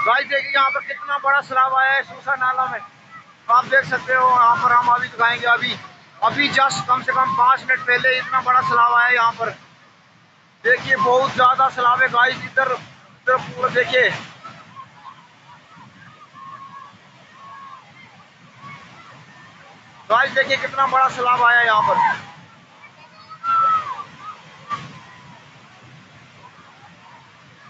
Guys देखिए यहाँ पर कितना बड़ा सैलाब आया है सूसा नाला में। आप देख सकते हो यहाँ पर हम अभी दिखाएंगे। अभी अभी जस्ट कम से कम 5 मिनट पहले इतना बड़ा सैलाब आया है यहाँ पर। देखिए बहुत ज्यादा सैलाब है गाइस। इधर इधर पूरा देखिए। गाइस देखिए कितना बड़ा सैलाब आया है यहाँ पर।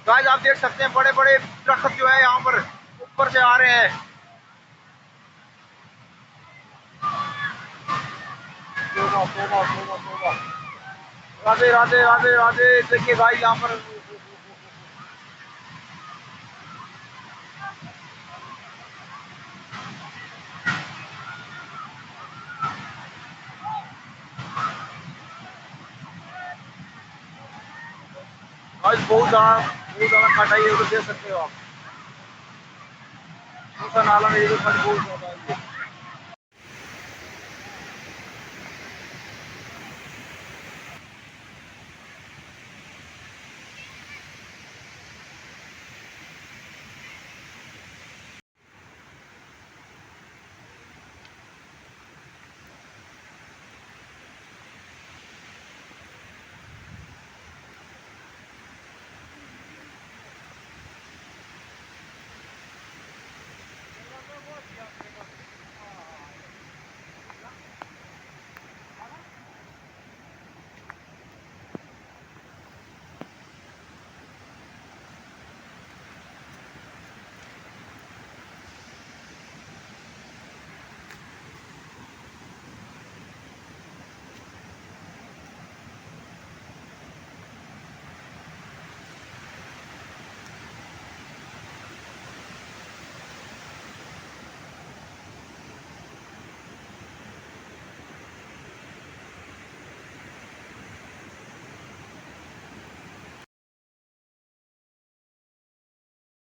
गाइस आप देख सकते हैं बड़े बड़े दरख्त जो है यहाँ पर ऊपर से आ रहे हैं। राधे राधे राधे राधे। देखिए गाइस यहाँ पर गाइस बहुत ज्यादा कटाई है। उधर देख सकते हो आप। नाला में ये